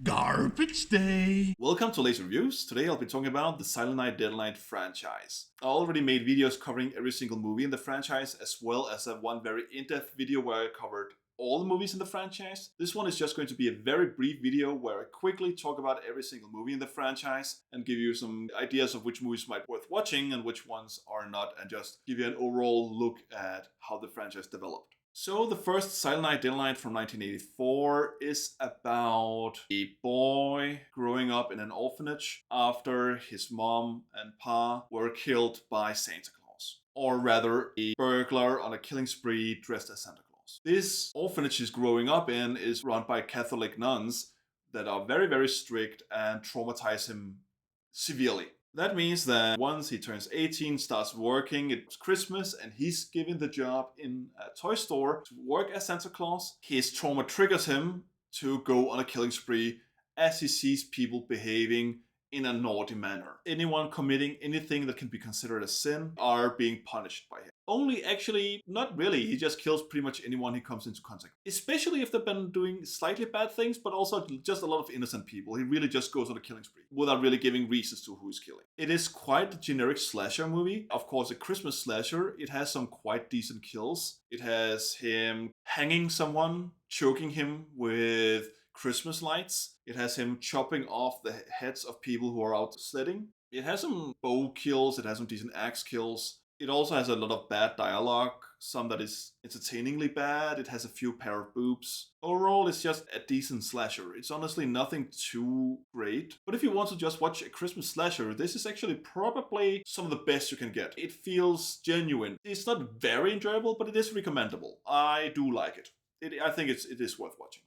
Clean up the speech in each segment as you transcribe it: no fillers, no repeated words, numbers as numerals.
Garbage Day! Welcome to Laser Reviews. Today I'll be talking about the Silent Night Deadly Night franchise. I already made videos covering every single movie in the franchise, as well as one very in-depth video where I covered all the movies in the franchise. This one is just going to be a very brief video where I quickly talk about every single movie in the franchise and give you some ideas of which movies might be worth watching and which ones are not, and just give you an overall look at how the franchise developed. So the first Silent Night Deadly Night from 1984 is about a boy growing up in an orphanage after his mom and pa were killed by Santa Claus. Or rather, a burglar on a killing spree dressed as Santa Claus. This orphanage he's growing up in is run by Catholic nuns that are very, very strict and traumatize him severely. That means that once he turns 18, starts working, it's Christmas, and he's given the job in a toy store to work as Santa Claus. His trauma triggers him to go on a killing spree as he sees people behaving in a naughty manner. Anyone committing anything that can be considered a sin are being punished by him. Only actually, not really. He just kills pretty much anyone he comes into contact with. Especially if they've been doing slightly bad things, but also just a lot of innocent people. He really just goes on a killing spree without really giving reasons to who he's killing. It is quite a generic slasher movie. Of course, a Christmas slasher. It has some quite decent kills. It has him hanging someone, choking him with Christmas lights. It has him chopping off the heads of people who are out sledding. It has some bow kills. It has some decent axe kills. It also has a lot of bad dialogue, some that is entertainingly bad. It has a few pair of boobs. Overall, it's just a decent slasher. It's honestly nothing too great. But if you want to just watch a Christmas slasher, this is actually probably some of the best you can get. It feels genuine. It's not very enjoyable, but it is recommendable. I do like it. I think it is worth watching.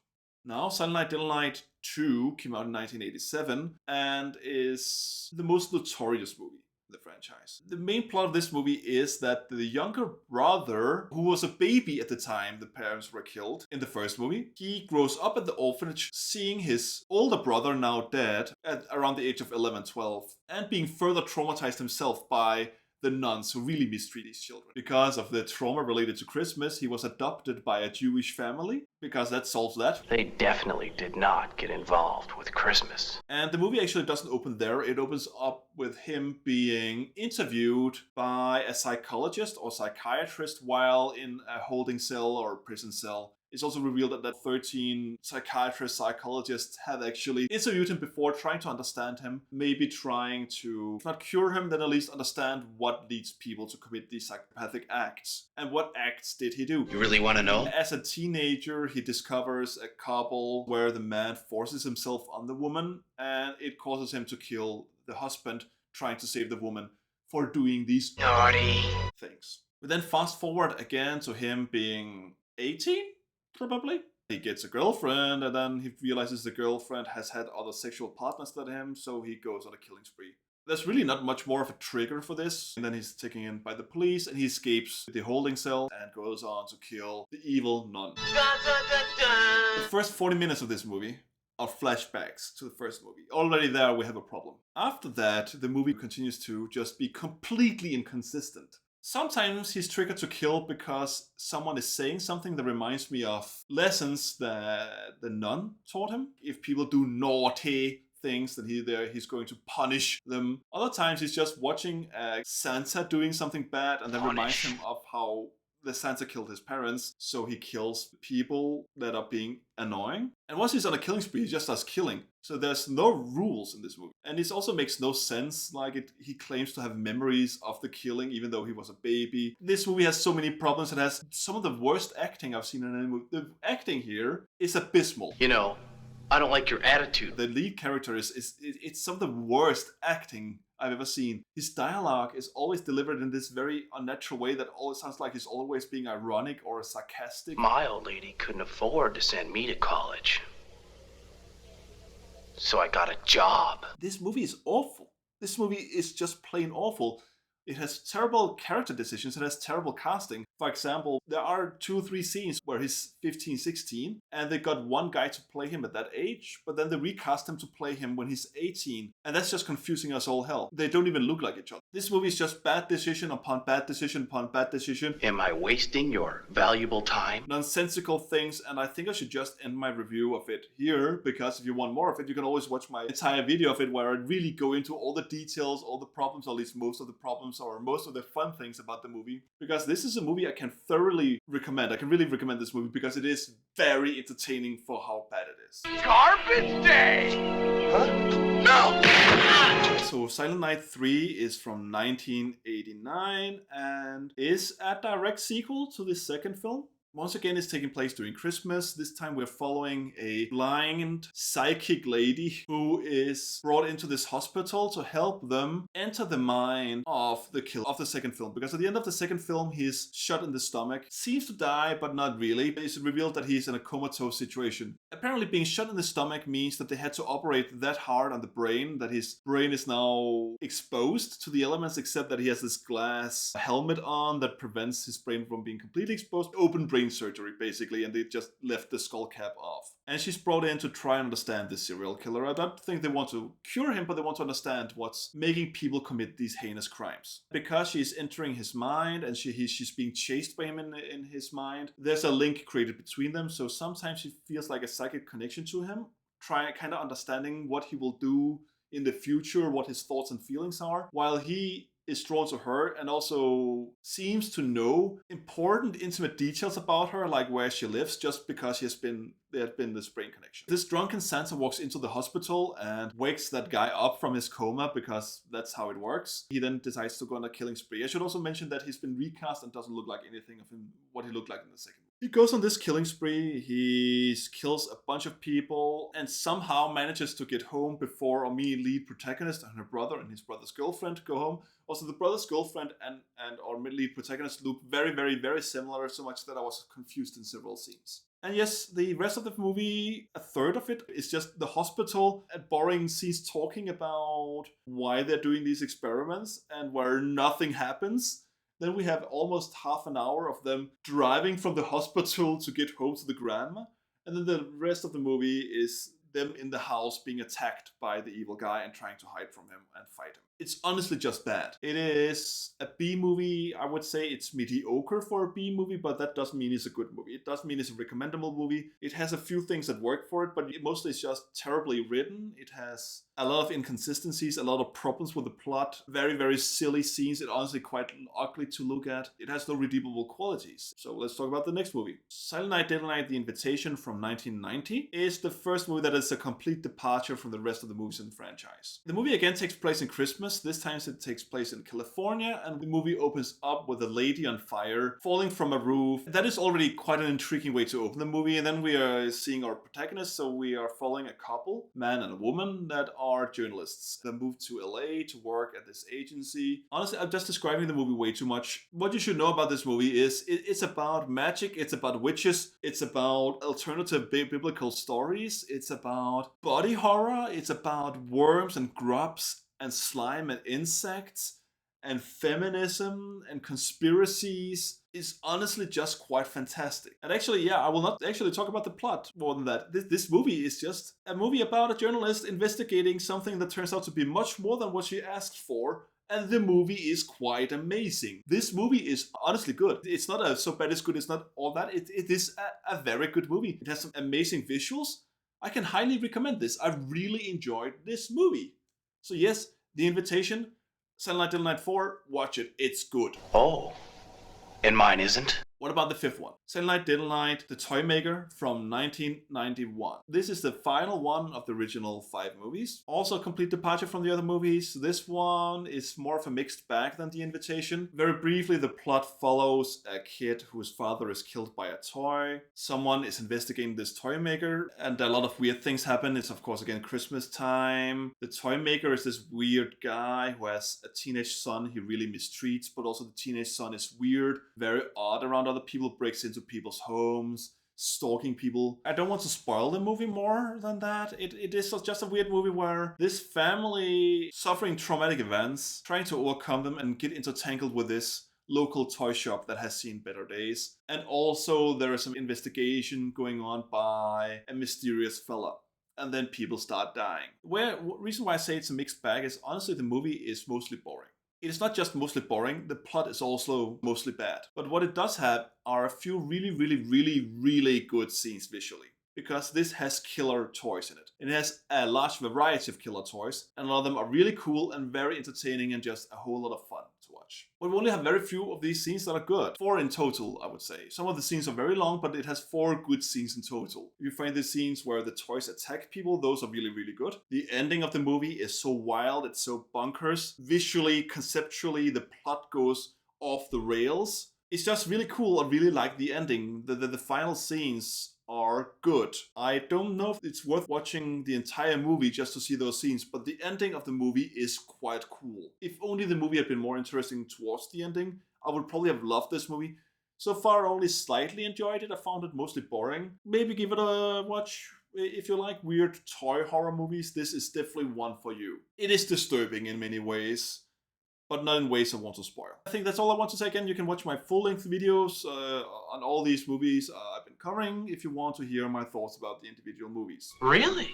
Now, Silent Night Deadly Night 2 came out in 1987 and is the most notorious movie in the franchise. The main plot of this movie is that the younger brother, who was a baby at the time the parents were killed in the first movie, he grows up at the orphanage seeing his older brother, now dead, at around the age of 11, 12, and being further traumatized himself by the nuns who really mistreat these children. Because of the trauma related to Christmas, he was adopted by a Jewish family, because that solves that. They definitely did not get involved with Christmas. And the movie actually doesn't open there. It opens up with him being interviewed by a psychologist or psychiatrist while in a holding cell or prison cell. It's also revealed that 13 psychiatrists, psychologists have actually interviewed him before, trying to understand him, maybe trying to, if not cure him, then at least understand what leads people to commit these psychopathic acts. And what acts did he do? You really want to know? As a teenager, he discovers a couple where the man forces himself on the woman, and it causes him to kill the husband, trying to save the woman for doing these Naughty things. We then fast forward again to him being 18? Probably. He gets a girlfriend, and then he realizes the girlfriend has had other sexual partners than him, so he goes on a killing spree. There's really not much more of a trigger for this, and then he's taken in by the police, and he escapes the holding cell and goes on to kill the evil nun. The first 40 minutes of this movie are flashbacks to the first movie. Already there we have a problem. After that, the movie continues to just be completely inconsistent. Sometimes he's triggered to kill because someone is saying something that reminds me of lessons that the nun taught him. If people do naughty things, then he's going to punish them. Other times he's just watching Santa doing something bad, and that reminds him of how the Santa killed his parents, so he kills people that are being annoying. And once he's on a killing spree, he just starts killing. So there's no rules in this movie. And this also makes no sense. He claims to have memories of the killing, even though he was a baby. This movie has so many problems. It has some of the worst acting I've seen in any movie. The acting here is abysmal. You know, I don't like your attitude. The lead character it's some of the worst acting I've ever seen. His dialogue is always delivered in this very unnatural way that always sounds like he's always being ironic or sarcastic. My old lady couldn't afford to send me to college, so I got a job. This movie is awful. This movie is just plain awful. It has terrible character decisions. It has terrible casting. For example, there are 2 or 3 scenes where he's 15, 16, and they got one guy to play him at that age, but then they recast him to play him when he's 18. And that's just confusing us all hell. They don't even look like each other. This movie is just bad decision upon bad decision upon bad decision. Am I wasting your valuable time? Nonsensical things, and I think I should just end my review of it here, because if you want more of it, you can always watch my entire video of it where I really go into all the details, all the problems, or at least most of the problems, or most of the fun things about the movie. Because this is a movie I can thoroughly recommend. I can really recommend this movie because it is very entertaining for how bad it is. Garbage day! Huh? No! So Silent Night 3 is from 1989 and is a direct sequel to the second film. Once again, it's taking place during Christmas. This time we're following a blind psychic lady who is brought into this hospital to help them enter the mind of the killer of the second film. Because at the end of the second film, he's shot in the stomach. Seems to die, but not really. It's revealed that he's in a comatose situation. Apparently being shot in the stomach means that they had to operate that hard on the brain, that his brain is now exposed to the elements, except that he has this glass helmet on that prevents his brain from being completely exposed. Open brain surgery, basically, and they just left the skull cap off. And she's brought in to try and understand this serial killer. I don't think they want to cure him, but they want to understand what's making people commit these heinous crimes. Because she's entering his mind and she's being chased by him in his mind, there's a link created between them, so sometimes she feels like a psychic connection to him, kind of understanding what he will do in the future, what his thoughts and feelings are, while he is drawn to her and also seems to know important intimate details about her, like where she lives, just because there had been this brain connection. This drunken Santa walks into the hospital and wakes that guy up from his coma, because that's how it works. He then decides to go on a killing spree. I should also mention that he's been recast and doesn't look like anything of him, what he looked like in the second. He goes on this killing spree, he kills a bunch of people, and somehow manages to get home before our main lead protagonist and her brother and his brother's girlfriend go home. Also, the brother's girlfriend and our lead protagonist look very, very, very similar, so much that I was confused in several scenes. And yes, the rest of the movie, a third of it, is just the hospital and boring scenes talking about why they're doing these experiments and where nothing happens. Then we have almost half an hour of them driving from the hospital to get home to the grandma. And then the rest of the movie is them in the house being attacked by the evil guy and trying to hide from him and fight him. It's honestly just bad. It is a B movie. I would say it's mediocre for a B movie, but that doesn't mean it's a good movie. It does mean it's a recommendable movie. It has a few things that work for it, but mostly it's just terribly written. It has a lot of inconsistencies, a lot of problems with the plot, very, very silly scenes. It's honestly quite ugly to look at. It has no redeemable qualities. So let's talk about the next movie. Silent Night, Deadly Night, The Invitation from 1990 is the first movie that is a complete departure from the rest of the movies in the franchise. The movie again takes place in Christmas. This time it takes place in California, and the movie opens up with a lady on fire falling from a roof. That is already quite an intriguing way to open the movie, and then we are seeing our protagonists. So we are following a couple, man and a woman, that are journalists. They moved to LA to work at this agency. Honestly, I'm just describing the movie way too much. What you should know about this movie is it's about magic, it's about witches, it's about alternative biblical stories, it's about body horror, it's about worms and grubs and slime and insects and feminism and conspiracies. Is honestly just quite fantastic. And actually, yeah, I will not actually talk about the plot more than that. This movie is just a movie about a journalist investigating something that turns out to be much more than what she asked for. And the movie is quite amazing. This movie is honestly good. It's not a so bad it's good, it's not all that. It is a very good movie. It has some amazing visuals. I can highly recommend this. I really enjoyed this movie. So yes, The Invitation, Silent Night, Deadly Night 4, watch it. It's good. Oh, and mine isn't? What about the fifth one? Silent Night, Deadly Night, The Toy Maker from 1991. This is the final one of the original 5 movies. Also a complete departure from the other movies. This one is more of a mixed bag than The Invitation. Very briefly, the plot follows a kid whose father is killed by a toy. Someone is investigating this toy maker, and a lot of weird things happen. It's of course again Christmas time. The toy maker is this weird guy who has a teenage son he really mistreats, but also the teenage son is weird, very odd around other people, breaks into people's homes, stalking people. I don't want to spoil the movie more than that. It is just a weird movie where this family suffering traumatic events, trying to overcome them and get intertangled with this local toy shop that has seen better days. And also there is some investigation going on by a mysterious fella. And then people start dying. Reason why I say it's a mixed bag is honestly the movie is mostly boring. It is not just mostly boring, the plot is also mostly bad. But what it does have are a few really good scenes visually. Because this has killer toys in it. It has a large variety of killer toys, and a lot of them are really cool and very entertaining and just a whole lot of fun to watch. But we only have very few of these scenes that are good. 4 in total, I would say. Some of the scenes are very long, but it has 4 good scenes in total. You find the scenes where the toys attack people, those are really good. The ending of the movie is so wild, it's so bonkers. Visually, conceptually, the plot goes off the rails. It's just really cool. I really like the ending. The final scenes are good. I don't know if it's worth watching the entire movie just to see those scenes, but the ending of the movie is quite cool. If only the movie had been more interesting towards the ending, I would probably have loved this movie. So far, I only slightly enjoyed it. I found it mostly boring. Maybe give it a watch. If you like weird toy horror movies, this is definitely one for you. It is disturbing in many ways, but not in ways I want to spoil. I think that's all I want to say. Again, you can watch my full-length videos on all these movies I've been covering if you want to hear my thoughts about the individual movies. Really?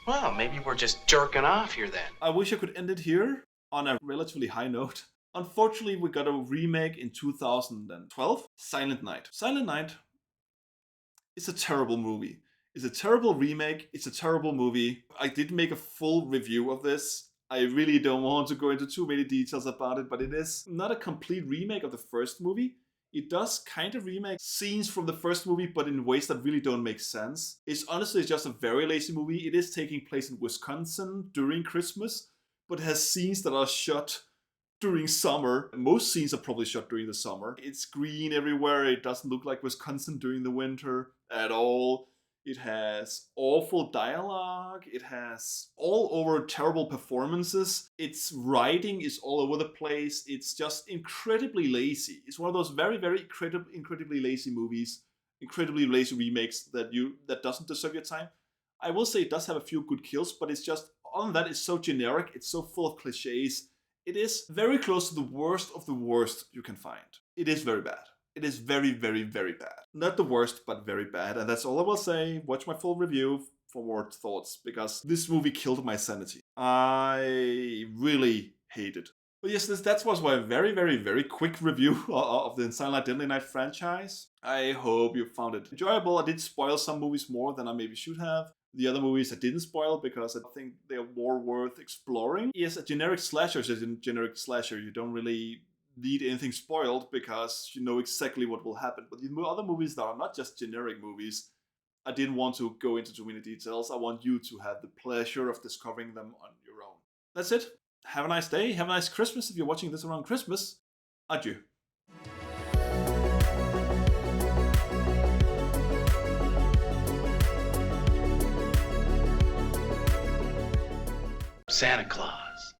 Well, maybe we're just jerking off here then. I wish I could end it here on a relatively high note. Unfortunately, we got a remake in 2012, Silent Night. Silent Night is a terrible movie. It's a terrible remake. It's a terrible movie. I did make a full review of this. I really don't want to go into too many details about it, but it is not a complete remake of the first movie. It does kind of remake scenes from the first movie, but in ways that really don't make sense. It's honestly just a very lazy movie. It is taking place in Wisconsin during Christmas, but has scenes that are shot during summer. Most scenes are probably shot during the summer. It's green everywhere. It doesn't look like Wisconsin during the winter at all. It has awful dialogue. It has all over terrible performances. Its writing is all over the place. It's just incredibly lazy. It's one of those very incredibly lazy movies, incredibly lazy remakes that doesn't deserve your time. I will say it does have a few good kills, but it's just, on that, it's so generic. It's so full of cliches. It is very close to the worst of the worst you can find. It is very bad. It is very bad. Not the worst, but very bad. And that's all I will say. Watch my full review for more thoughts, because this movie killed my sanity. I really hate it. But yes, that was my very quick review of the Silent Deadly Night franchise. I hope you found it enjoyable. I did spoil some movies more than I maybe should have. The other movies I didn't spoil because I think they're more worth exploring. Yes, a generic slasher is a generic slasher. You don't really need anything spoiled because you know exactly what will happen. But the other movies that are not just generic movies, I didn't want to go into too many details. I want you to have the pleasure of discovering them on your own. That's it. Have a nice day. Have a nice Christmas if you're watching this around Christmas. Adieu. Santa Claus.